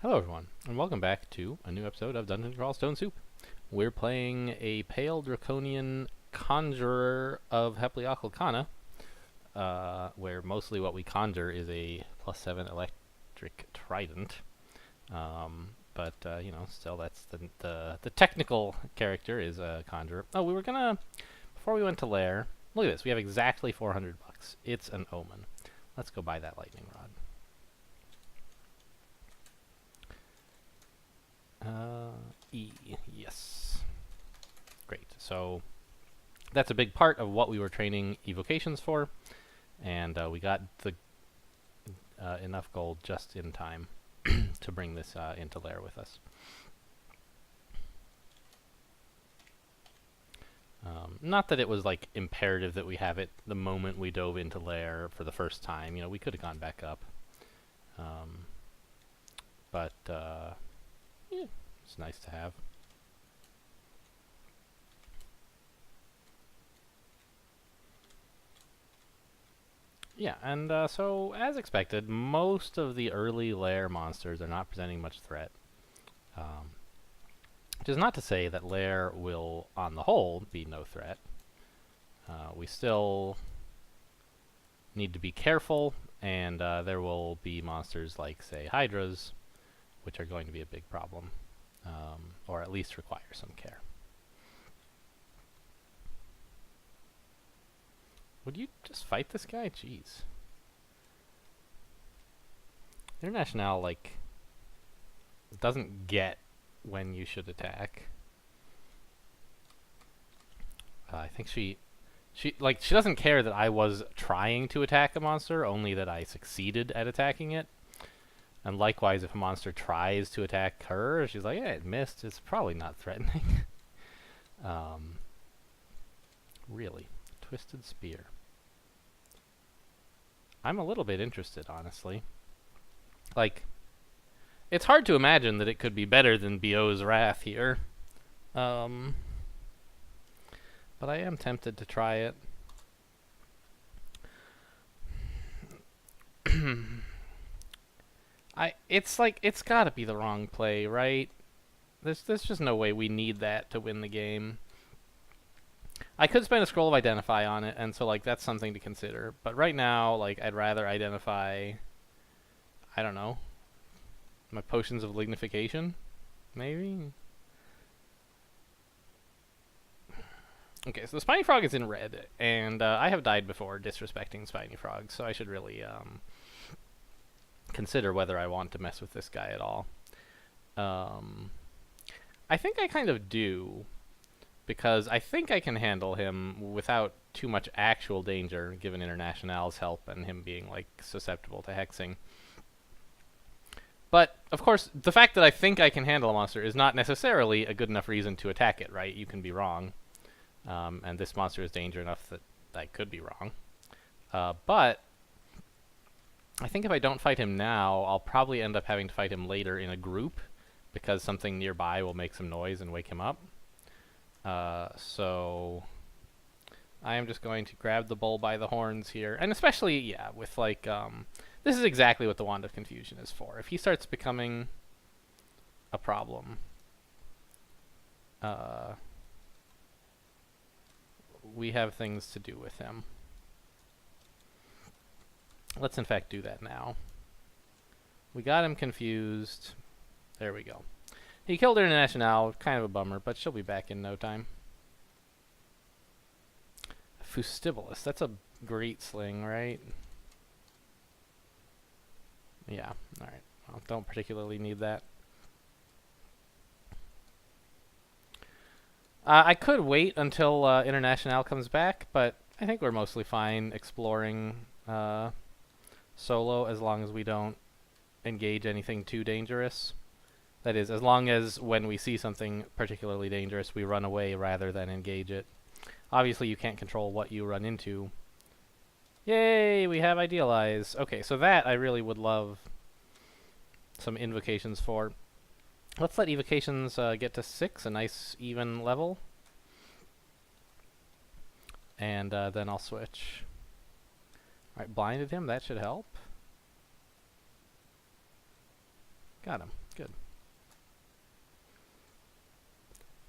Hello everyone, and welcome back to a new episode of Dungeon Crawl Stone Soup. We're playing a pale draconian conjurer of Hepliocalcana, where mostly what we conjure is a +7 electric trident. Still that's the technical character is a conjurer. Oh, before we went to Lair, look at this, we have exactly 400 bucks. It's an omen. Let's go buy that lightning rod. Yes. Great. So that's a big part of what we were training evocations for, and we got the enough gold just in time to bring this into Lair with us. Not that it was like imperative that we have it the moment we dove into Lair for the first time. You know, we could have gone back up, but yeah, it's nice to have. Yeah, and so as expected, most of the early Lair monsters are not presenting much threat. Which is not to say that Lair will, on the whole, be no threat. We still need to be careful, and there will be monsters like, say, Hydras, which are going to be a big problem, or at least require some care. Would you just fight this guy? Jeez. International, like, doesn't get when you should attack. I think she doesn't care that I was trying to attack a monster, only that I succeeded at attacking it. And likewise, if a monster tries to attack her, she's like, yeah, it missed. It's probably not threatening. Really. Twisted Spear. I'm a little bit interested, honestly. Like, it's hard to imagine that it could be better than Bio's Wrath here. But I am tempted to try it. It's gotta be the wrong play, right? There's just no way we need that to win the game. I could spend a scroll of identify on it, and so like that's something to consider. But right now, like I'd rather identify, I don't know, my potions of lignification, maybe. Okay, so the Spiny Frog is in red, and I have died before disrespecting Spiny Frogs, so I should really consider whether I want to mess with this guy at all. I think I kind of do, because I think I can handle him without too much actual danger, given International's help and him being, like, susceptible to hexing. But, of course, the fact that I think I can handle a monster is not necessarily a good enough reason to attack it, right? You can be wrong. And this monster is danger enough that I could be wrong. But I think if I don't fight him now, I'll probably end up having to fight him later in a group, because something nearby will make some noise and wake him up. So I am just going to grab the bull by the horns here. And especially, yeah, with like, this is exactly what the Wand of Confusion is for. If he starts becoming a problem, we have things to do with him. Let's in fact do that now. We got him confused. There we go. He killed International, kind of a bummer, but she'll be back in no time. Fustibolus, that's a great sling, right? Yeah, alright. Well, don't particularly need that. I could wait until International comes back, but I think we're mostly fine exploring solo as long as we don't engage anything too dangerous. That is, as long as when we see something particularly dangerous, we run away rather than engage it. Obviously, you can't control what you run into. Yay, we have Idealize. Okay, so that I really would love some invocations for. Let's let evocations get to 6, a nice even level. And then I'll switch. Alright, blinded him, that should help. Got him. Good.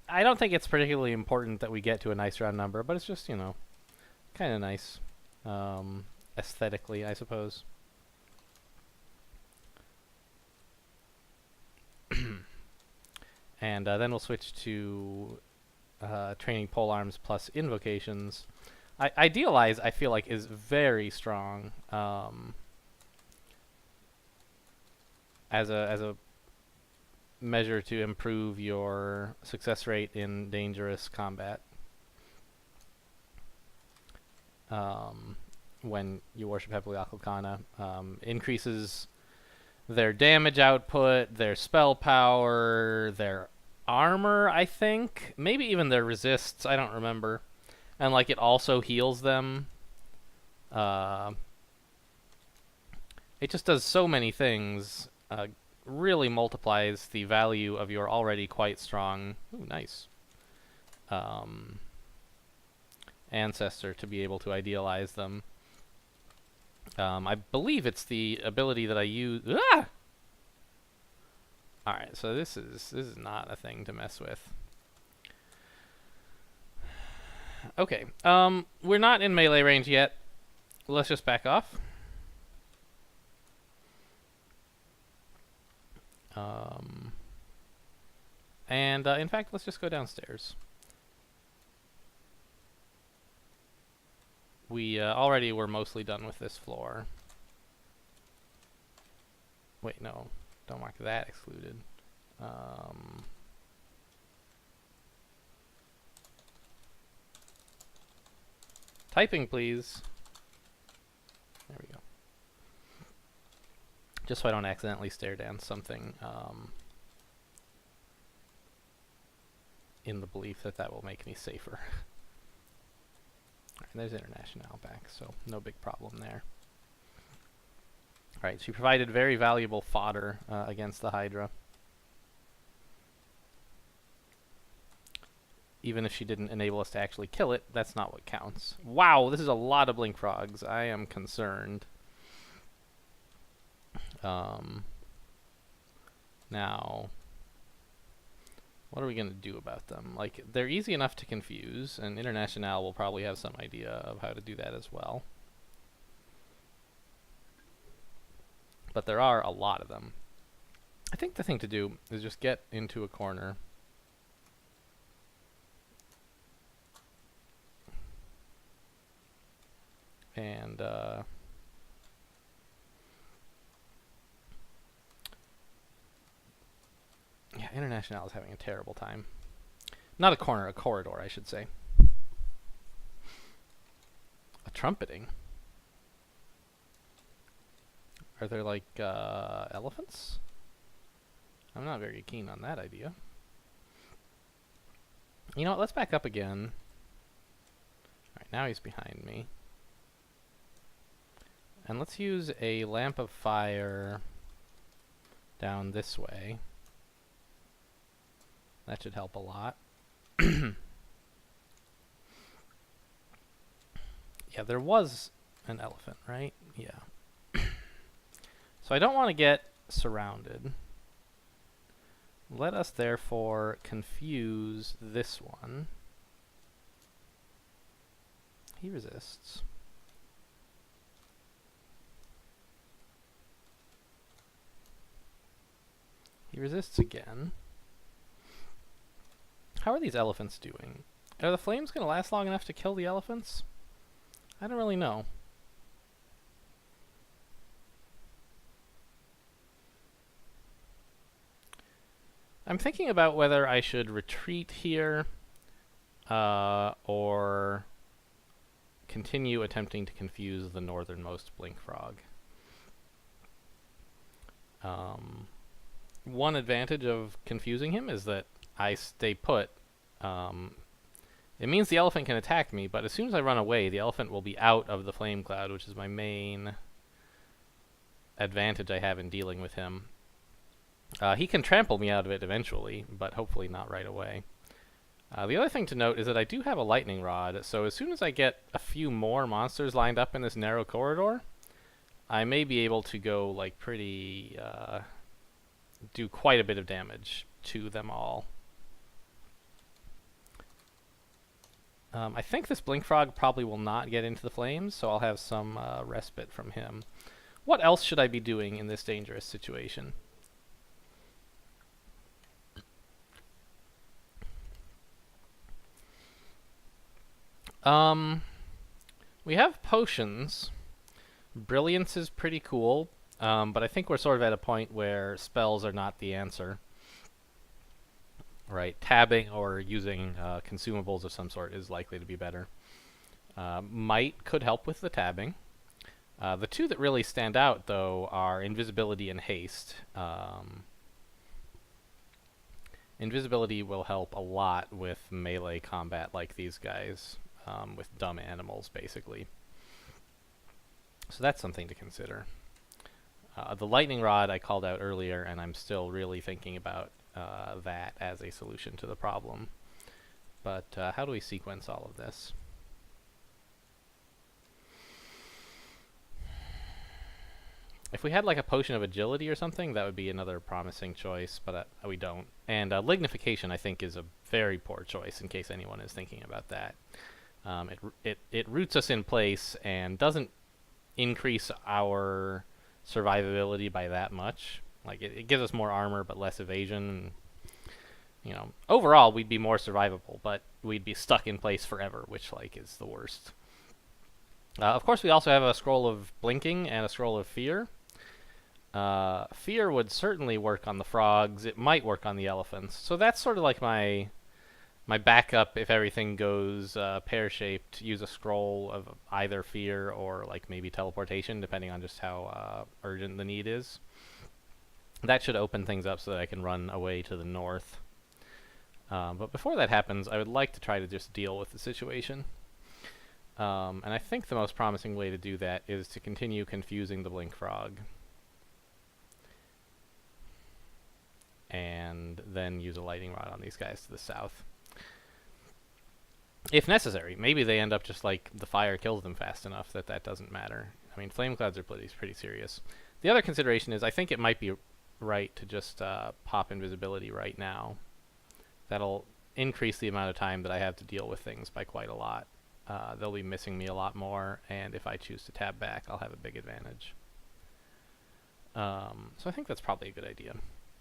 I don't think it's particularly important that we get to a nice round number, but it's just, you know, kind of nice. Aesthetically, I suppose. And then we'll switch to training polearms plus invocations. Idealize, I feel like, is very strong as a measure to improve your success rate in dangerous combat. When you worship heavily Akulkana, increases their damage output, their spell power, their armor, I think. Maybe even their resists, I don't remember. And, like, it also heals them. It just does so many things. Really multiplies the value of your already quite strong... Ooh, nice. Ancestor to be able to idealize them. I believe it's the ability that I use... Ah! Alright, so this is not a thing to mess with. Okay, we're not in melee range yet. Let's just back off. In fact, let's just go downstairs. We already were mostly done with this floor. Wait, no. Don't mark that excluded. Typing, please. There we go. Just so I don't accidentally stare down something in the belief that that will make me safer. Alright, there's International back, so no big problem there. Alright, she provided very valuable fodder against the Hydra. Even if she didn't enable us to actually kill it, that's not what counts. Wow, this is a lot of blink frogs. I am concerned. Now, what are we going to do about them? Like, they're easy enough to confuse, and International will probably have some idea of how to do that as well. But there are a lot of them. I think the thing to do is just get into a corner. And, yeah, International is having a terrible time. Not a corner, a corridor, I should say. A trumpeting? Are there, like, elephants? I'm not very keen on that idea. You know what, let's back up again. Alright, now he's behind me. And let's use a lamp of fire down this way. That should help a lot. Yeah, there was an elephant, right? Yeah. So I don't want to get surrounded. Let us therefore confuse this one. He resists. He resists again. How are these elephants doing? Are the flames going to last long enough to kill the elephants? I don't really know. I'm thinking about whether I should retreat here or continue attempting to confuse the northernmost blink frog. One advantage of confusing him is that I stay put. It means the elephant can attack me, but as soon as I run away, the elephant will be out of the flame cloud, which is my main advantage I have in dealing with him. He can trample me out of it eventually, but hopefully not right away. The other thing to note is that I do have a lightning rod, so as soon as I get a few more monsters lined up in this narrow corridor, I may be able to go, like, pretty do quite a bit of damage to them all. I think this Blink Frog probably will not get into the flames, so I'll have some respite from him. What else should I be doing in this dangerous situation? We have potions. Brilliance is pretty cool, but I think we're sort of at a point where spells are not the answer. Right, tabbing or using consumables of some sort is likely to be better. Might could help with the tabbing. The two that really stand out, though, are invisibility and haste. Invisibility will help a lot with melee combat like these guys, with dumb animals, basically. So that's something to consider. The lightning rod I called out earlier, and I'm still really thinking about that as a solution to the problem. But how do we sequence all of this? If we had like a potion of agility or something, that would be another promising choice, but we don't. And lignification, I think, is a very poor choice in case anyone is thinking about that. It roots us in place and doesn't increase our survivability by that much. Like it gives us more armor but less evasion. You know, overall we'd be more survivable, but we'd be stuck in place forever, which like is the worst. Of course, we also have a scroll of blinking and a scroll of fear. Fear would certainly work on the frogs. It might work on the elephants. So that's sort of like my backup if everything goes pear-shaped. Use a scroll of either fear or like maybe teleportation, depending on just how urgent the need is. That should open things up so that I can run away to the north. But before that happens, I would like to try to just deal with the situation. And I think the most promising way to do that is to continue confusing the Blink Frog. And then use a lightning rod on these guys to the south. If necessary. Maybe they end up just like the fire kills them fast enough that that doesn't matter. I mean, flame clouds are pretty serious. The other consideration is I think it might be right to just pop invisibility right now. That'll increase the amount of time that I have to deal with things by quite a lot. They'll be missing me a lot more, and if I choose to tab back, I'll have a big advantage. So I think that's probably a good idea.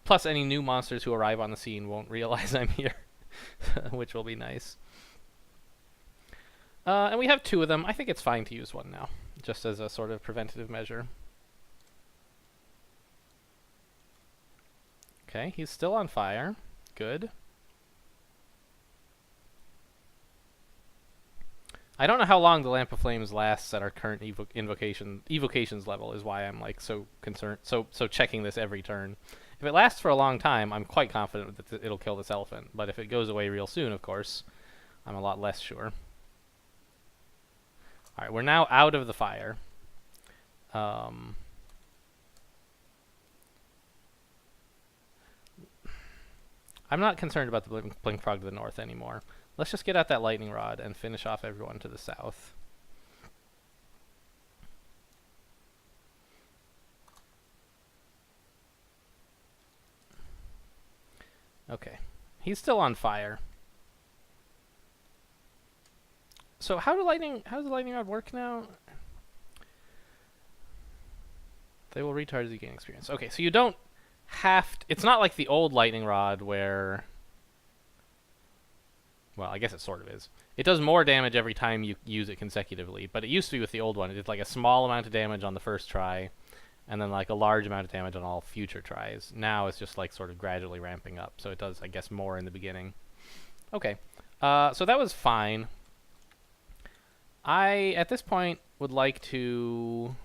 Plus, any new monsters who arrive on the scene won't realize I'm here, which will be nice. And we have two of them. I think it's fine to use one now, just as a sort of preventative measure. Okay, he's still on fire. Good. I don't know how long the Lamp of Flames lasts at our current evocations level is why I'm like so concerned, so checking this every turn. If it lasts for a long time, I'm quite confident that it'll kill this elephant. But if it goes away real soon, of course, I'm a lot less sure. Alright, we're now out of the fire. I'm not concerned about the Blink Frog to the north anymore. Let's just get out that lightning rod and finish off everyone to the south. Okay. He's still on fire. So how does the lightning rod work now? They will recharge as you gain experience. Okay, so you don't have to, it's not like the old lightning rod where, well, I guess it sort of is. It does more damage every time you use it consecutively, but it used to be with the old one. It did like a small amount of damage on the first try, and then like a large amount of damage on all future tries. Now it's just like sort of gradually ramping up, so it does, I guess, more in the beginning. Okay, so that was fine. I, at this point, would like to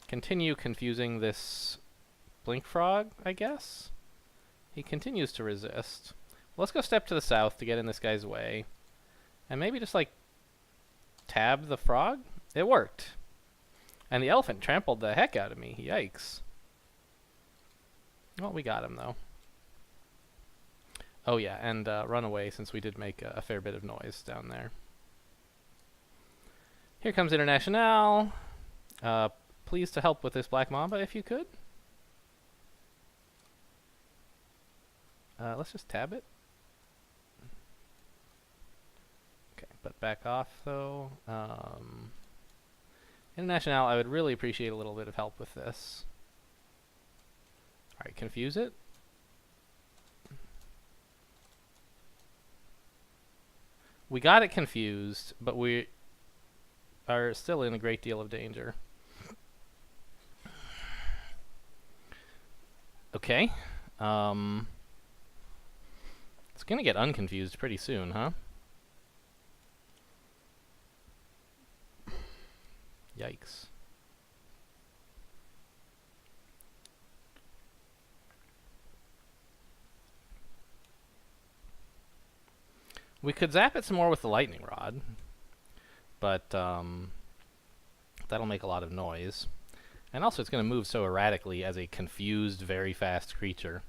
continue confusing this Blink Frog, I guess? He continues to resist. Let's go step to the south to get in this guy's way. And maybe just, like, tab the frog? It worked. And the elephant trampled the heck out of me. Yikes. Well, we got him, though. Oh, yeah, and run away, since we did make a fair bit of noise down there. Here comes International. Please to help with this Black Mamba, if you could. Let's just tab it. Okay, but back off though. International, I would really appreciate a little bit of help with this. Alright, confuse it. We got it confused, but we are still in a great deal of danger. Okay. It's gonna get unconfused pretty soon, huh? Yikes. We could zap it some more with the lightning rod, but that'll make a lot of noise. And also it's going to move so erratically as a confused, very fast creature.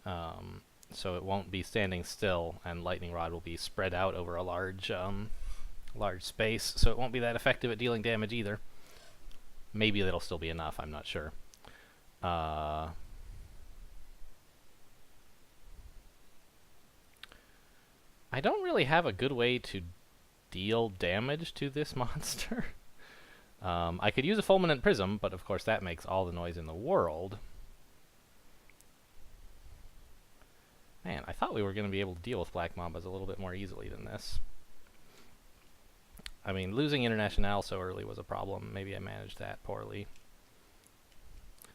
So it won't be standing still, and lightning rod will be spread out over a large space, so it won't be that effective at dealing damage either. Maybe that'll still be enough, I'm not sure. I don't really have a good way to deal damage to this monster. I could use a fulminant prism, but of course that makes all the noise in the world. Man, I thought we were going to be able to deal with Black Mambas a little bit more easily than this. I mean, losing International so early was a problem. Maybe I managed that poorly.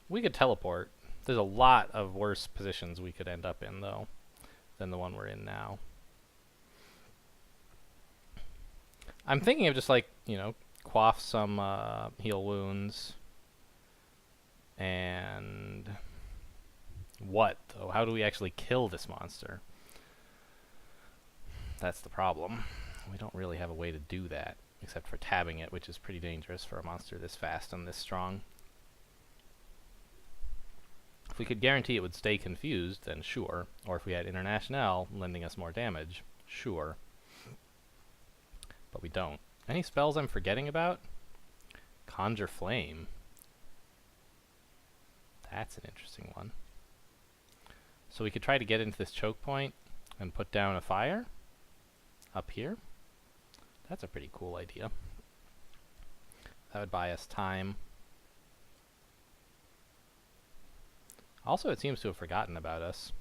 We could teleport. There's a lot of worse positions we could end up in, though, than the one we're in now. I'm thinking of just, like, you know, quaff some heal wounds. And what, though? How do we actually kill this monster? That's the problem. We don't really have a way to do that, except for tabbing it, which is pretty dangerous for a monster this fast and this strong. If we could guarantee it would stay confused, then sure. Or if we had International lending us more damage, sure. But we don't. Any spells I'm forgetting about? Conjure Flame. That's an interesting one. So we could try to get into this choke point and put down a fire up here. That's a pretty cool idea. That would buy us time. Also, it seems to have forgotten about us.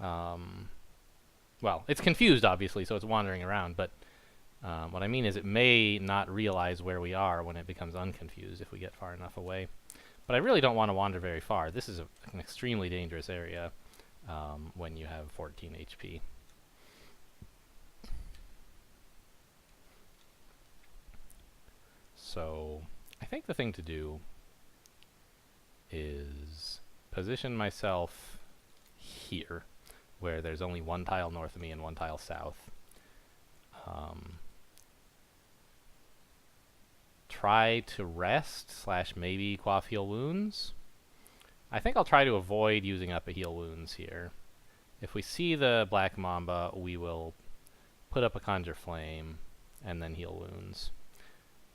Well, it's confused, obviously, so it's wandering around, but what I mean is it may not realize where we are when it becomes unconfused if we get far enough away. But I really don't want to wander very far. This is an extremely dangerous area when you have 14 HP. So I think the thing to do is position myself here, where there's only one tile north of me and one tile south. Try to rest / maybe quaff heal wounds. I think I'll try to avoid using up a heal wounds here. If we see the Black Mamba, we will put up a Conjure Flame and then heal wounds.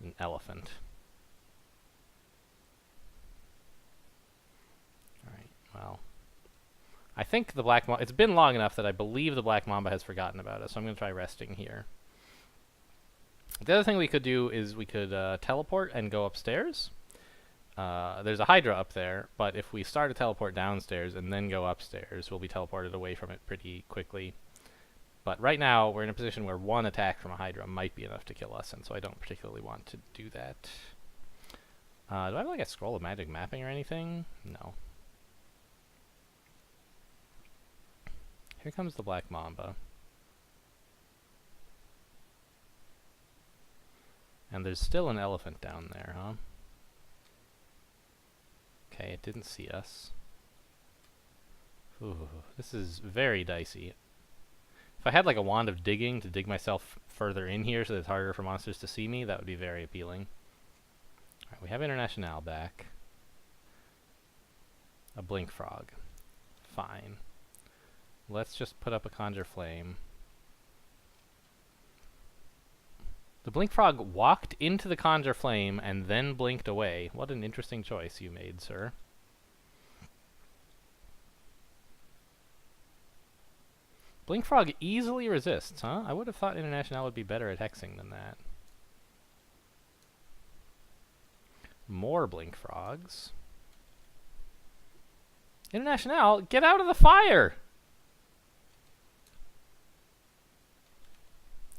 An elephant. Alright, well. I think the Black Mamba... It's been long enough that I believe the Black Mamba has forgotten about us, so I'm going to try resting here. The other thing we could do is we could teleport and go upstairs. There's a Hydra up there, but if we start a teleport downstairs and then go upstairs, we'll be teleported away from it pretty quickly. But right now, we're in a position where one attack from a Hydra might be enough to kill us, and so I don't particularly want to do that. Do I have like a scroll of magic mapping or anything? No. Here comes the Black Mamba. And there's still an elephant down there, huh? Okay, it didn't see us. Ooh, this is very dicey. If I had like a wand of digging to dig myself further in here so that it's harder for monsters to see me, that would be very appealing. Alright, we have International back. A Blink Frog. Fine. Let's just put up a Conjure Flame. The Blink Frog walked into the Conjure Flame and then blinked away. What an interesting choice you made, sir. Blink Frog easily resists, huh? I would have thought International would be better at hexing than that. More Blink Frogs. International, get out of the fire!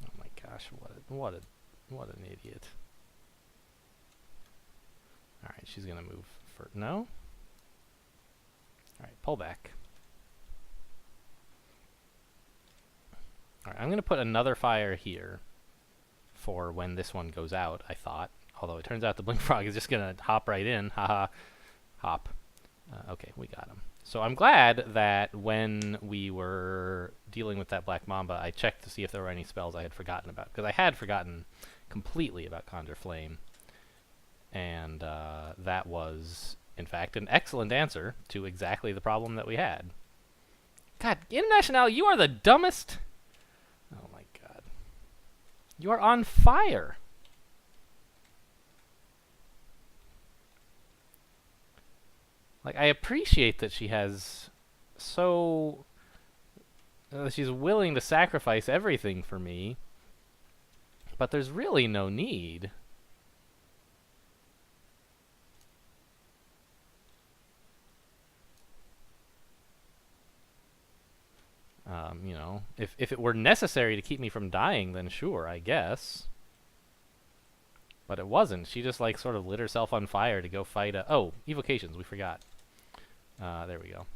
Oh my gosh, what an idiot. Alright, she's gonna move for no? Alright, pull back. Alright, I'm gonna put another fire here for when this one goes out, I thought. Although it turns out the Blink Frog is just gonna hop right in. Haha. Hop. Okay, we got him. So I'm glad that when we were dealing with that Black Mamba, I checked to see if there were any spells I had forgotten about. Because I had forgotten completely about Conjure Flame. And that was, in fact, an excellent answer to exactly the problem that we had. God, International, you are the dumbest... Oh my god. You are on fire! Like, I appreciate that she has so... she's willing to sacrifice everything for me. But there's really no need. You know, if it were necessary to keep me from dying, then sure, I guess. But it wasn't. She just, like, sort of lit herself on fire to go fight a... Oh, evocations, we forgot. There we go.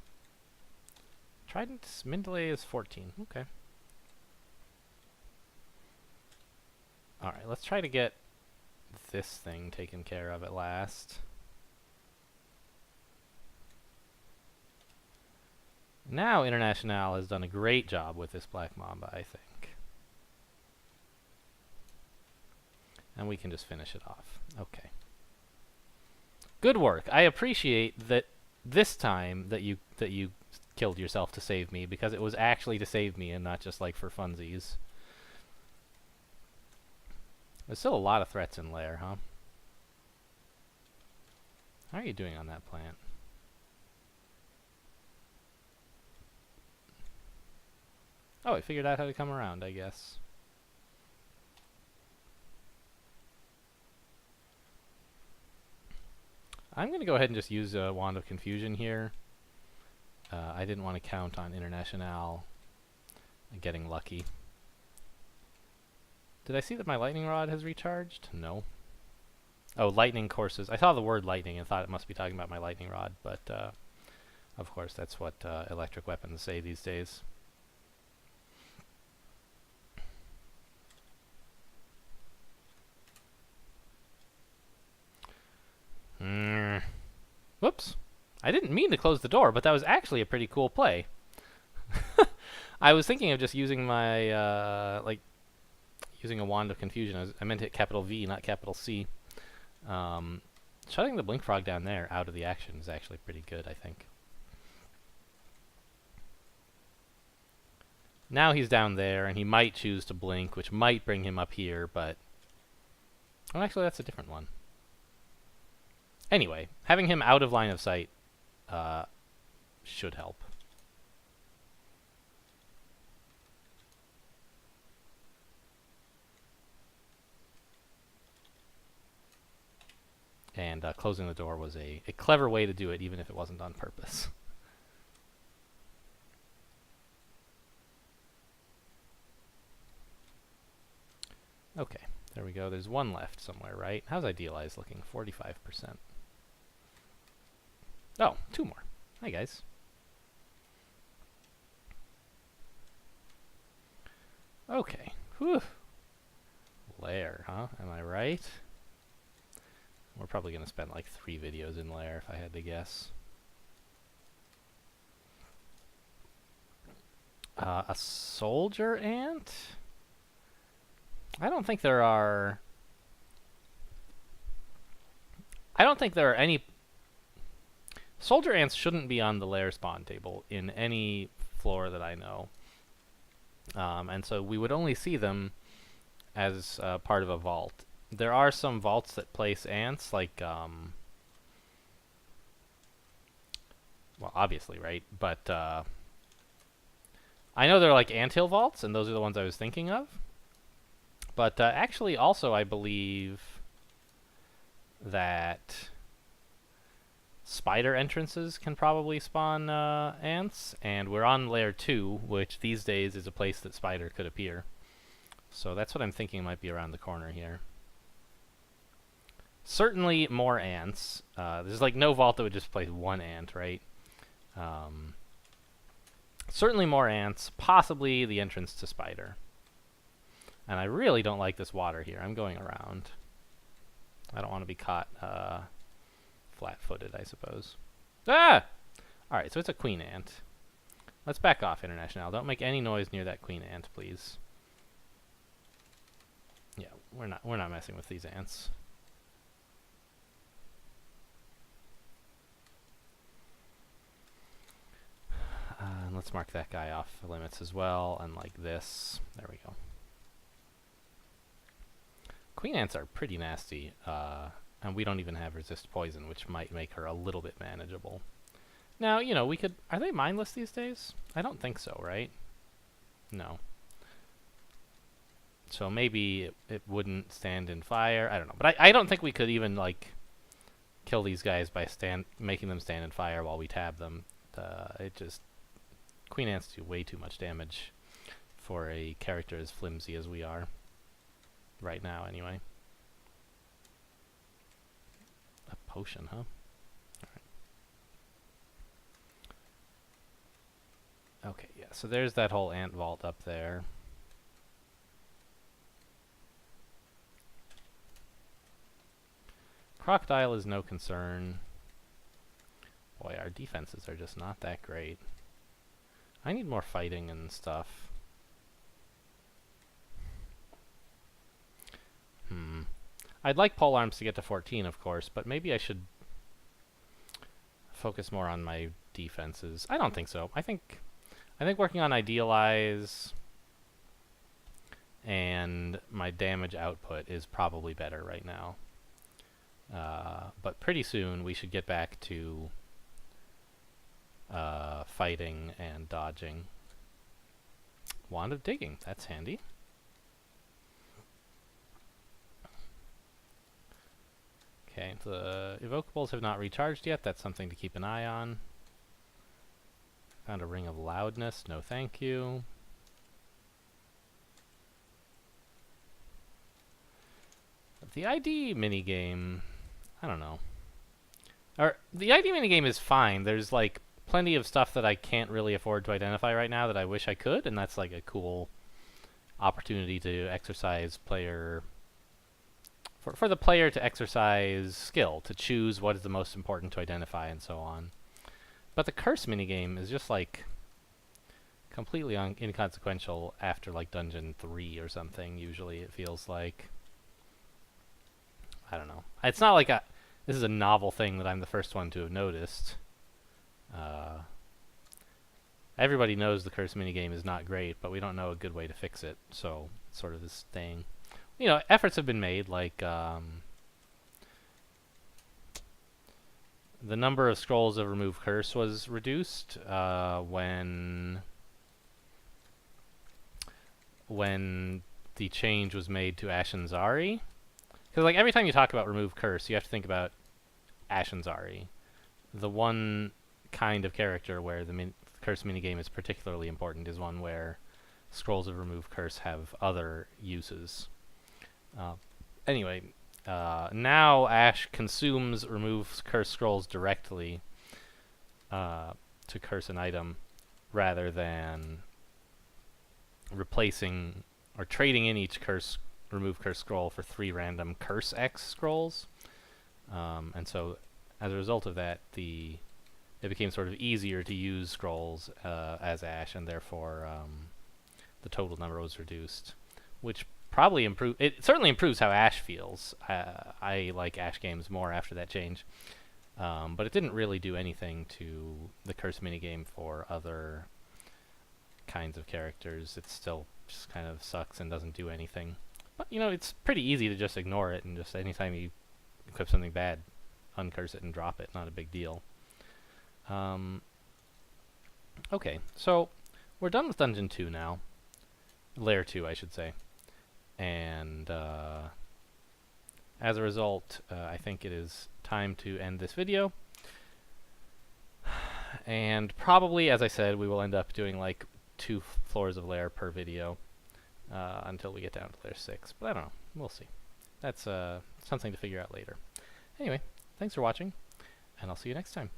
Trident's min delay is 14. Okay. Alright, let's try to get this thing taken care of at last. Now International has done a great job with this Black Mamba, I think. And we can just finish it off. Okay. Good work. I appreciate that this time that you killed yourself to save me, because it was actually to save me and not just like for funsies. There's still a lot of threats in Lair, huh? How are you doing on that plant? Oh, I figured out how to come around, I guess. I'm going to go ahead and just use a Wand of Confusion here. I didn't want to count on International getting lucky. Did I see that my Lightning Rod has recharged? No. Oh, lightning courses. I saw the word lightning and thought it must be talking about my Lightning Rod, but of course that's what electric weapons say these days. Whoops. I didn't mean to close the door, but that was actually a pretty cool play. I was thinking of just using my, using a Wand of Confusion. I meant to hit capital V, not capital C. Shutting the Blink Frog down there out of the action is actually pretty good, I think. Now he's down there, and he might choose to blink, which might bring him up here, but... Oh, actually, that's a different one. Anyway, having him out of line of sight should help. And closing the door was a clever way to do it, even if it wasn't on purpose. Okay, there we go. There's one left somewhere, right? How's Idealize looking? 45%. Oh, two more. Hi, guys. Okay. Whew. Lair, huh? Am I right? We're probably going to spend like 3 videos in Lair, if I had to guess. A soldier ant? I don't think there are any... Soldier ants shouldn't be on the Lair spawn table in any floor that I know. And so we would only see them as part of a vault. There are some vaults that place ants, like, well, I know they're like anthill vaults, and those are the ones I was thinking of. But actually, also, I believe that spider entrances can probably spawn ants, and we're on layer 2, which these days is a place that spider could appear. So that's what I'm thinking might be around the corner here. Certainly more ants. There's like no vault that would just place one ant, right? Certainly more ants, possibly the entrance to spider. And I really don't like this water here. I'm going around. I don't want to be caught flat-footed, I suppose. Ah! Alright, so it's a queen ant. Let's back off, International. Don't make any noise near that queen ant, please. Yeah, we're not messing with these ants. And let's mark that guy off the limits as well, and like this. There we go. Queen ants are pretty nasty, and we don't even have resist poison, which might make her a little bit manageable. Now, you know, we could... Are they mindless these days? I don't think so, right? No. So maybe it wouldn't stand in fire. I don't know. But I don't think we could even, like, kill these guys by making them stand in fire while we tab them. It just... Queen ants do way too much damage for a character as flimsy as we are. Right now, anyway. A potion, huh? Alright. Okay, yeah, so there's that whole ant vault up there. Crocodile is no concern. Boy, our defenses are just not that great. I need more fighting and stuff. I'd like pole arms to get to 14, of course, but maybe I should focus more on my defenses. I don't think so. I think working on idealize and my damage output is probably better right now. But pretty soon we should get back to fighting and dodging. Wand of digging, that's handy. Okay, the evocables have not recharged yet. That's something to keep an eye on. Found a ring of loudness. No thank you. The ID minigame, I don't know. The ID minigame is fine. There's like plenty of stuff that I can't really afford to identify right now that I wish I could, and that's like a cool opportunity to exercise player... For the player to exercise skill, to choose what is the most important to identify and so on. But the curse minigame is just like completely inconsequential after like dungeon 3 or something, usually it feels like. I don't know. It's not like this is a novel thing that I'm the first one to have noticed. Everybody knows the curse minigame is not great, but we don't know a good way to fix it, so it's sort of this thing. You know, efforts have been made, like, the number of scrolls of Remove Curse was reduced when the change was made to Ashen'Zari. Because, like, every time you talk about Remove Curse, you have to think about Ashen'Zari. The one kind of character where the Curse minigame is particularly important is one where scrolls of Remove Curse have other uses. Anyway, now Ash consumes Remove Curse scrolls directly to curse an item rather than replacing or trading in each Remove Curse scroll for 3 random Curse X scrolls. And so as a result of that, it became sort of easier to use scrolls as Ash, and therefore the total number was reduced, which probably it certainly improves how Ash feels. I like Ash games more after that change. But it didn't really do anything to the curse minigame for other kinds of characters. It still just kind of sucks and doesn't do anything. But, you know, it's pretty easy to just ignore it and just anytime you equip something bad, uncurse it and drop it. Not a big deal. Okay, so we're done with Dungeon 2 now. Layer 2, I should say. And as a result, I think it is time to end this video. And probably, as I said, we will end up doing like 2 floors of lair per video until we get down to layer 6. But I don't know. We'll see. That's something to figure out later. Anyway, thanks for watching, and I'll see you next time.